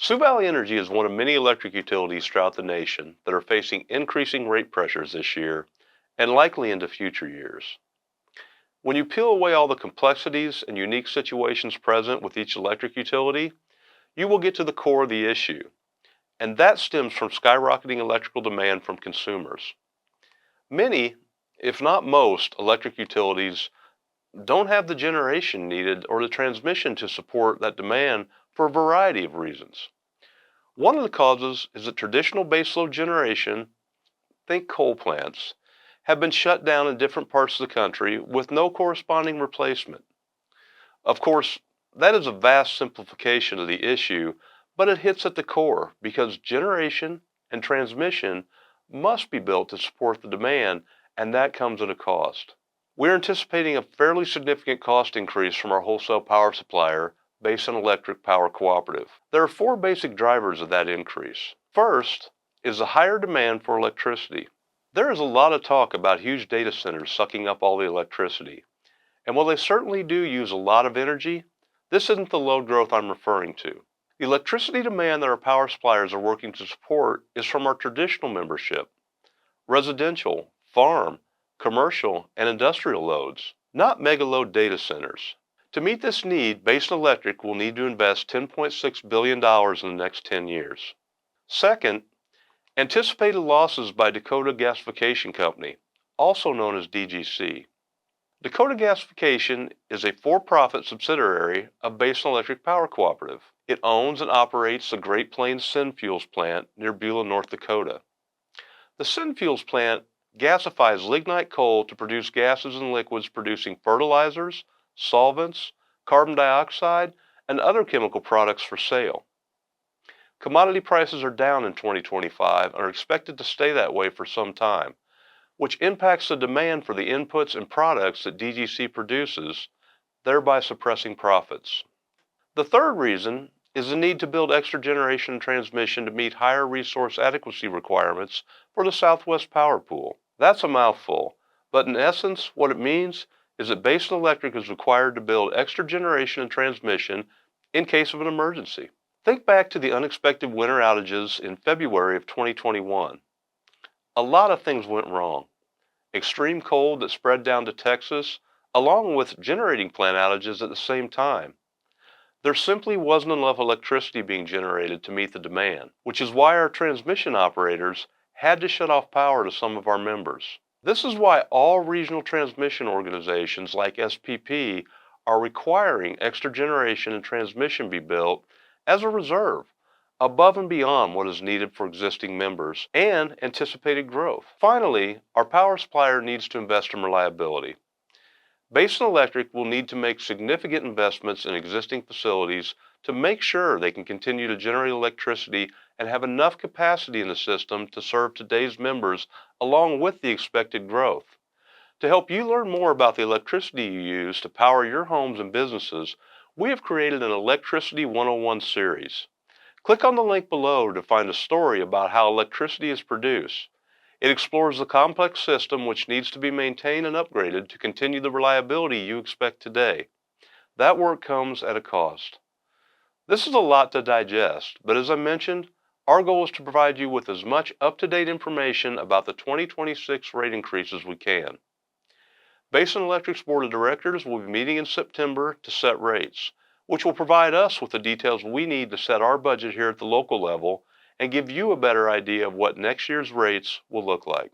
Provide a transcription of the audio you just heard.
Sioux Valley Energy is one of many electric utilities throughout the nation that are facing increasing rate pressures this year and likely into future years. When you peel away all the complexities and unique situations present with each electric utility, you will get to the core of the issue, and that stems from skyrocketing electrical demand from consumers. Many, if not most, electric utilities don't have the generation needed or the transmission to support that demand for a variety of reasons. One of the causes is that traditional baseload generation, think coal plants, have been shut down in different parts of the country with no corresponding replacement. Of course, that is a vast simplification of the issue, but it hits at the core because generation and transmission must be built to support the demand, and that comes at a cost. We're anticipating a fairly significant cost increase from our wholesale power supplier, Basin Electric Power Cooperative. There are four basic drivers of that increase. First is the higher demand for electricity. There is a lot of talk about huge data centers sucking up all the electricity. And while they certainly do use a lot of energy, this isn't the load growth I'm referring to. The electricity demand that our power suppliers are working to support is from our traditional membership, residential, farm, commercial, and industrial loads, not mega load data centers. To meet this need, Basin Electric will need to invest $10.6 billion in the next 10 years. Second, anticipated losses by Dakota Gasification Company, also known as DGC. Dakota Gasification is a for-profit subsidiary of Basin Electric Power Cooperative. It owns and operates the Great Plains Synfuels plant near Beulah, North Dakota. The Synfuels plant gasifies lignite coal to produce gases and liquids producing fertilizers, solvents, carbon dioxide, and other chemical products for sale. Commodity prices are down in 2025 and are expected to stay that way for some time, which impacts the demand for the inputs and products that DGC produces, thereby suppressing profits. The third reason is the need to build extra generation and transmission to meet higher resource adequacy requirements for the Southwest Power Pool. That's a mouthful, but in essence, what it means is that Basin Electric is required to build extra generation and transmission in case of an emergency. Think back to the unexpected winter outages in February of 2021. A lot of things went wrong. Extreme cold that spread down to Texas, along with generating plant outages at the same time. There simply wasn't enough electricity being generated to meet the demand, which is why our transmission operators had to shut off power to some of our members. This is why all regional transmission organizations like SPP are requiring extra generation and transmission be built as a reserve, above and beyond what is needed for existing members and anticipated growth. Finally, our power supplier needs to invest in reliability. Basin Electric will need to make significant investments in existing facilities to make sure they can continue to generate electricity and have enough capacity in the system to serve today's members along with the expected growth. To help you learn more about the electricity you use to power your homes and businesses, we have created an Electricity 101 series. Click on the link below to find a story about how electricity is produced. It explores the complex system which needs to be maintained and upgraded to continue the reliability you expect today. That work comes at a cost. This is a lot to digest, but as I mentioned, our goal is to provide you with as much up-to-date information about the 2026 rate increase as we can. Basin Electric's Board of Directors will be meeting in September to set rates, which will provide us with the details we need to set our budget here at the local level and give you a better idea of what next year's rates will look like.